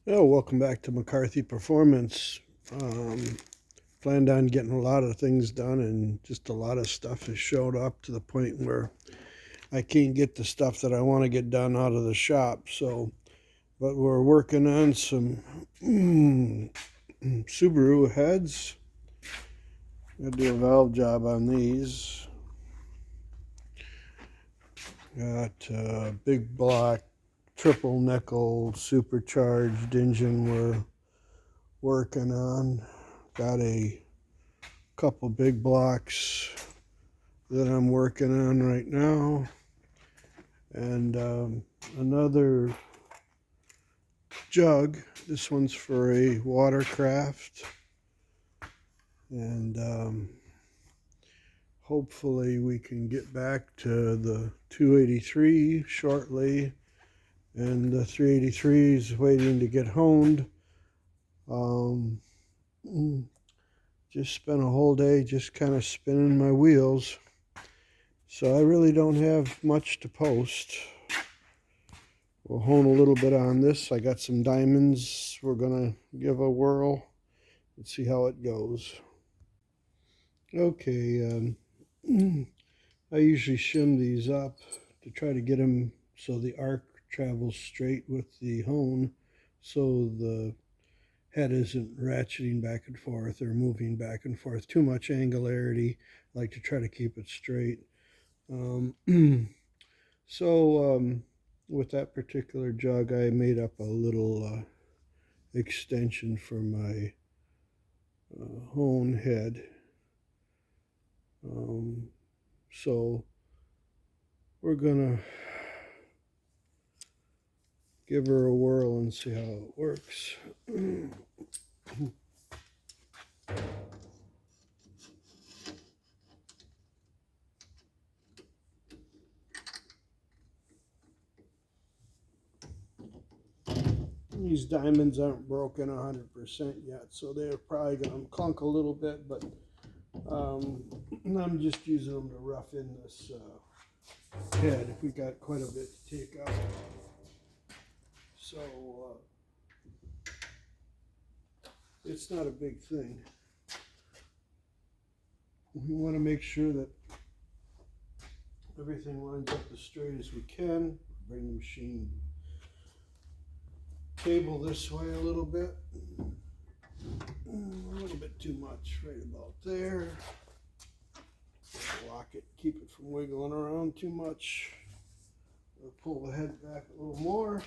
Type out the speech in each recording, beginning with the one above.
Oh, welcome back to McCarthy Performance. Um, Planned on getting a lot of things done, and just a lot of stuff has showed up to the point where I can't get the stuff that I want to get done out of the shop. But we're working on some Subaru heads. Gotta do a valve job on these. Got Big Block triple nickel supercharged engine we're working on. Got a couple big blocks that I'm working on right now, and another jug. This one's for a watercraft, and hopefully we can get back to the 283 shortly, and the 383 is waiting to get honed. Just spent a whole day just kind of spinning my wheels, so I really don't have much to post. We'll hone a little bit on this. I got some diamonds we're gonna give a whirl and see how it goes. Okay, I usually shim these up to try to get them so the arc travels straight with the hone, so the head isn't ratcheting back and forth or moving back and forth. Too much angularity. I like to try to keep it straight. With that particular jug, I made up a little extension for my hone head. So we're gonna give her a whirl and see how it works. These diamonds aren't broken 100% yet, so they're probably going to clunk a little bit, but I'm just using them to rough in this head. We got quite a bit to take out. So it's not a big thing. We want to make sure that everything lines up as straight as we can. Bring the machine table this way a little bit. A little bit too much right about there. Lock it, keep it from wiggling around too much. We'll pull the head back a little more.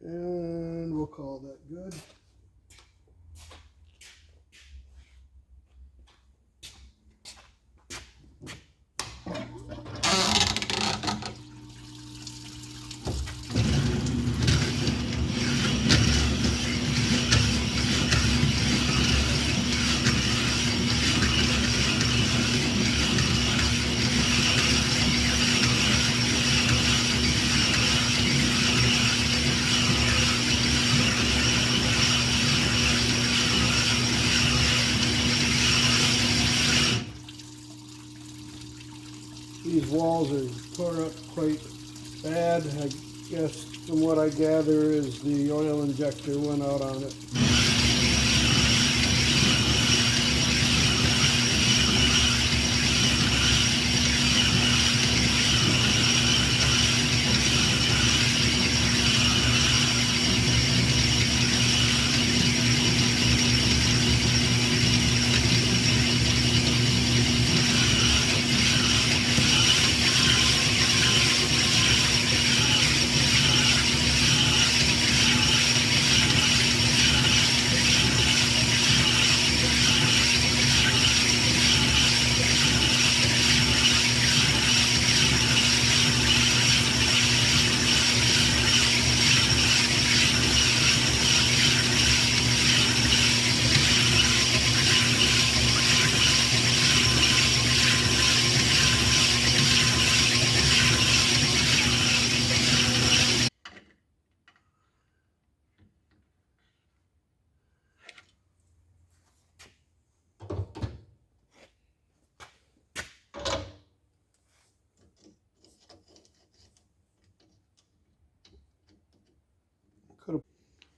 And we'll call that good. These walls are tore up quite bad. I guess from what I gather is the oil injector went out on it.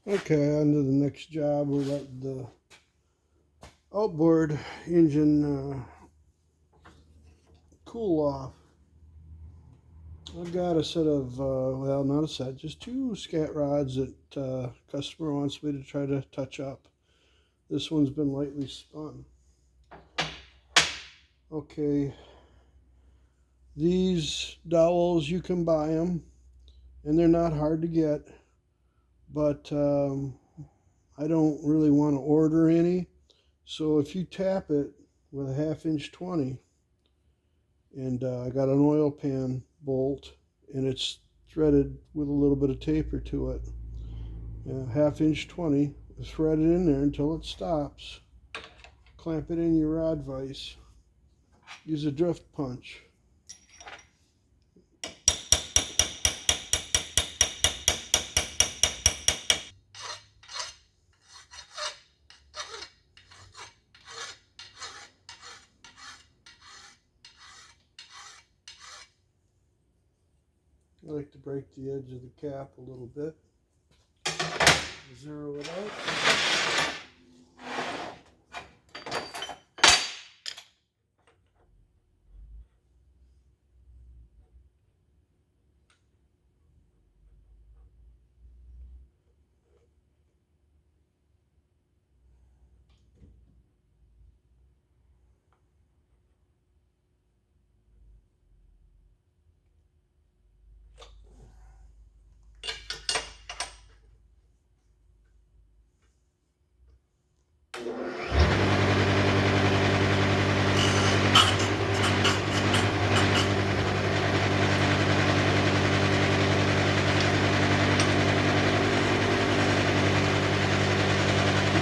Okay, on to the next job. We'll let the outboard engine cool off. I've got a set of, well, not a set, just 2 scat rods that customer wants me to try to touch up. This one's been lightly spun. Okay, these dowels, you can buy them, and they're not hard to get, but I don't really want to order any. So if you tap it with a 1/2" 20, and I got an oil pan bolt, and it's threaded with a little bit of taper to it. 1/2" 20, thread it in there until it stops. Clamp it in your rod vise. Use a drift punch. I like to break the edge of the cap a little bit. Zero it out.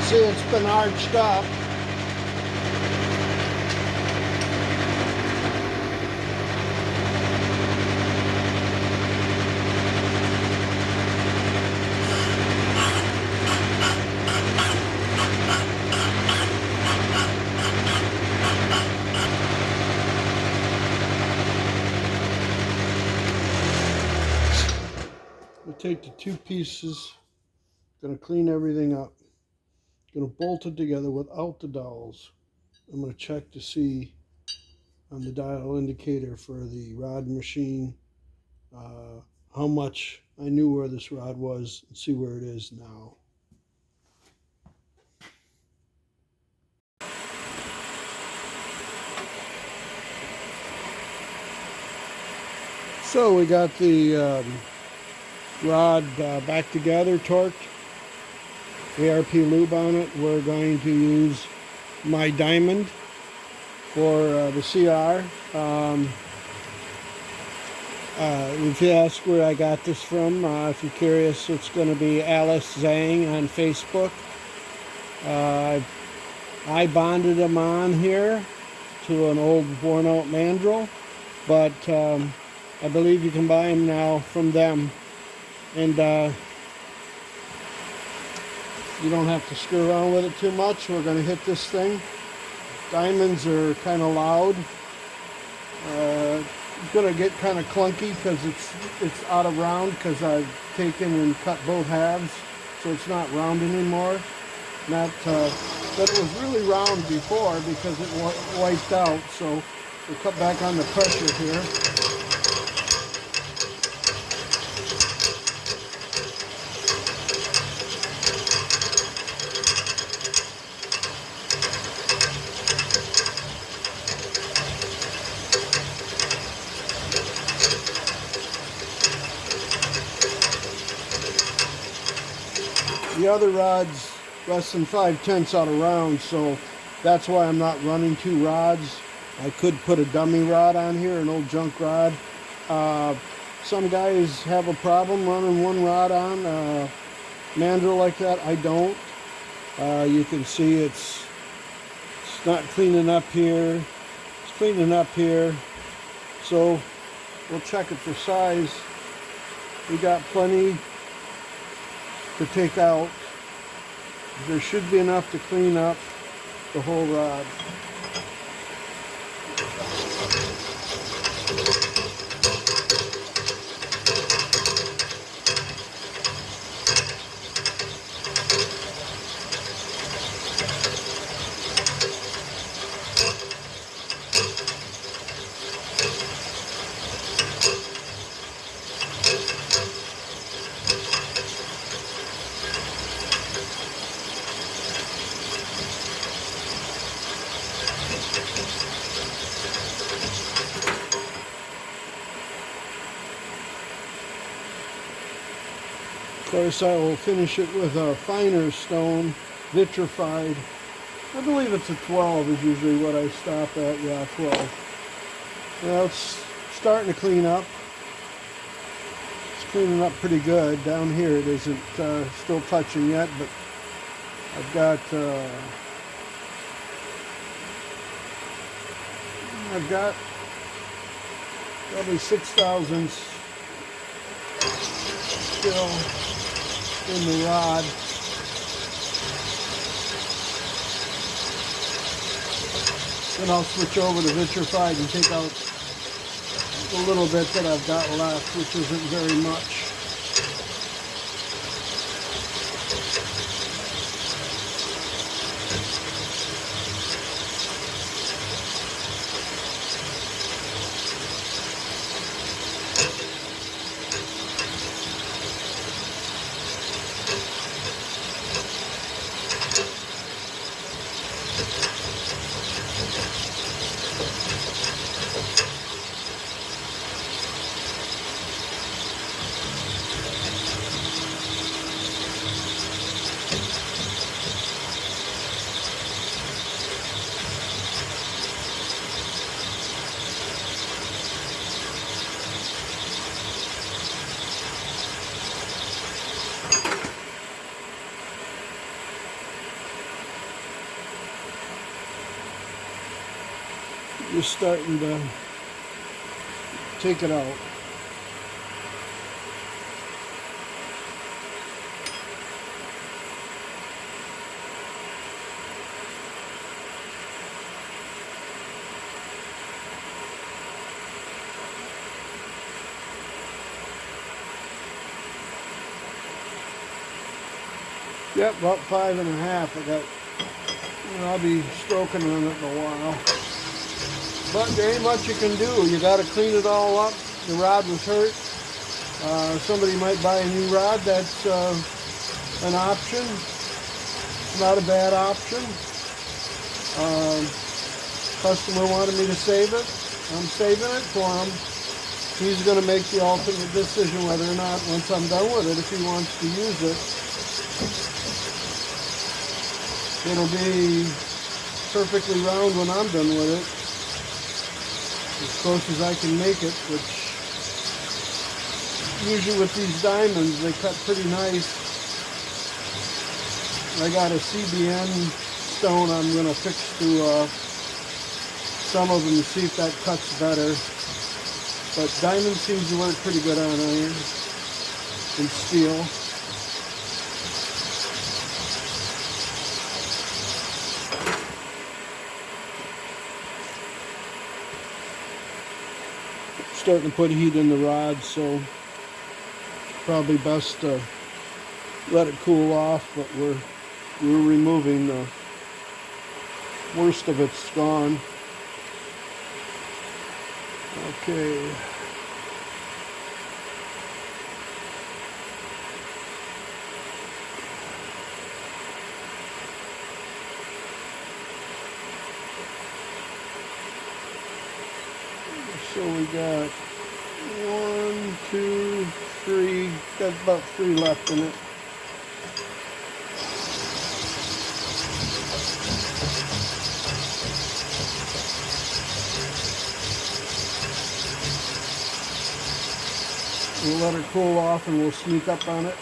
See, it's been arched up. We'll take the 2 pieces, gonna clean everything up. Gonna bolt it together without the dowels. I'm gonna check to see on the dial indicator for the rod machine how much I knew where this rod was, and see where it is now. So we got the rod back together, torqued. ARP lube on it. We're going to use my diamond for the CR. If you ask where I got this from, if you're curious, it's going to be Alice Zhang on Facebook. I bonded them on here to an old worn out mandrel, but I believe you can buy them now from them, and you don't have to screw around with it too much. We're going to hit this thing. Diamonds are kind of loud. It's going to get kind of clunky because it's out of round, because I've taken and cut both halves, so it's not round anymore. But it was really round before because it wiped out. So we'll cut back on the pressure here. The other rod's less than 5/10 out of round, so that's why I'm not running 2 rods. I could put a dummy rod on here, an old junk rod. Some guys have a problem running 1 rod on a mandrel like that. I don't. You can see it's not cleaning up here. It's cleaning up here. So we'll check it for size. We got plenty to take out. There should be enough to clean up the whole rod. Of course, I will finish it with a finer stone, vitrified. I believe it's a 12 is usually what I stop at. Yeah, 12. Well, it's starting to clean up. It's cleaning up pretty good. Down here it isn't still touching yet, but I've got probably 6,000 still in the rod. Then I'll switch over to vitrified and take out the little bit that I've got left, which isn't very much. Just starting to take it out. Yep, about 5.5. I got, I'll be stroking on it in a while. But there ain't much you can do. You got to clean it all up. The rod was hurt. Somebody might buy a new rod. That's an option. It's not a bad option. Customer wanted me to save it. I'm saving it for him. He's going to make the ultimate decision whether or not, once I'm done with it, if he wants to use it. It'll be perfectly round when I'm done with it. As close as I can make it, which usually with these diamonds, they cut pretty nice. I got a CBN stone I'm going to fix to some of them to see if that cuts better. But diamond seems to work pretty good on iron and steel. Starting to put heat in the rod, so probably best to let it cool off, but we're removing the worst of it's gone. Okay. So we got 1, 2, 3, got about 3 left in it. We'll let her cool off and we'll sneak up on it.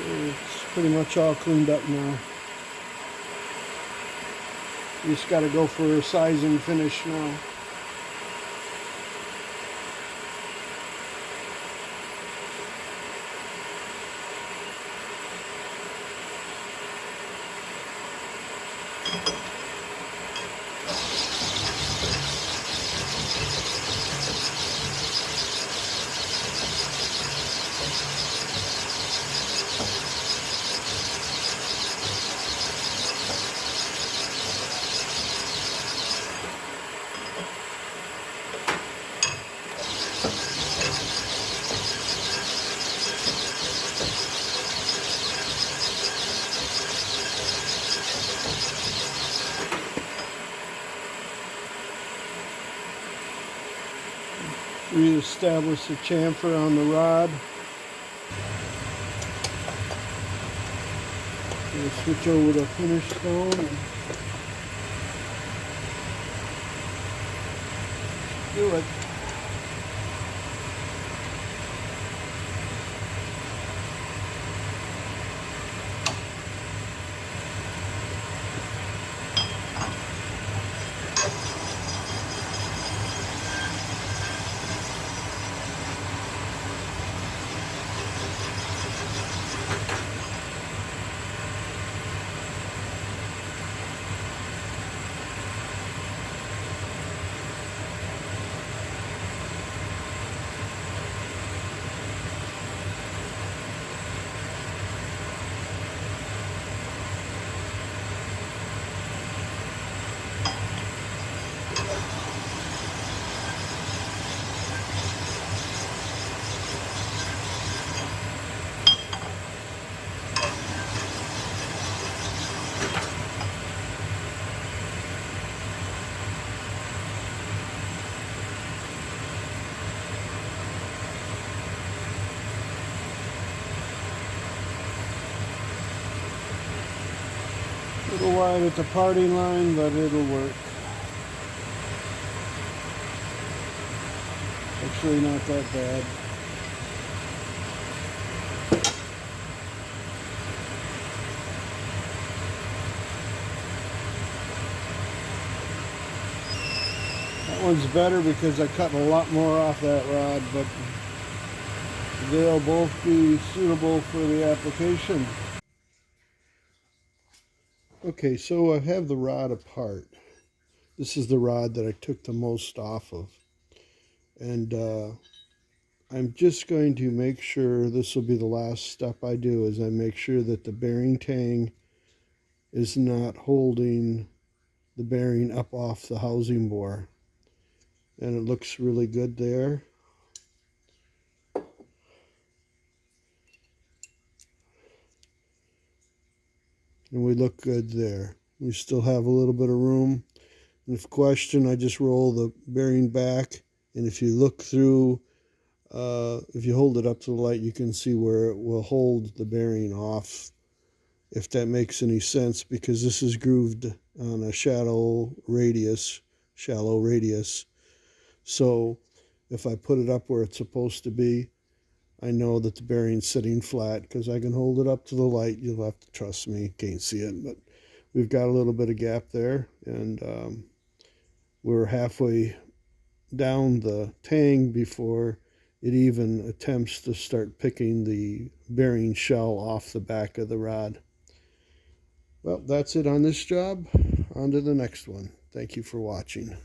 It's pretty much all cleaned up now. You just got to go for a sizing finish now. Re-establish the chamfer on the rod. We'll switch over to finish stone and do it. A little wide at the parting line, but it'll work. Actually, not that bad. That one's better because I cut a lot more off that rod, but they'll both be suitable for the application. Okay, so I have the rod apart. This is the rod that I took the most off of. And I'm just going to make sure, this will be the last step I do, is I make sure that the bearing tang is not holding the bearing up off the housing bore. And it looks really good there. And we look good there. We still have a little bit of room. And if question, I just roll the bearing back. And if you look through, if you hold it up to the light, you can see where it will hold the bearing off, if that makes any sense, because this is grooved on a shallow radius. So if I put it up where it's supposed to be, I know that the bearing's sitting flat because I can hold it up to the light. You'll have to trust me, can't see it, but we've got a little bit of gap there, and we're halfway down the tang before it even attempts to start picking the bearing shell off the back of the rod. Well, that's it on this job. On to the next one. Thank you for watching.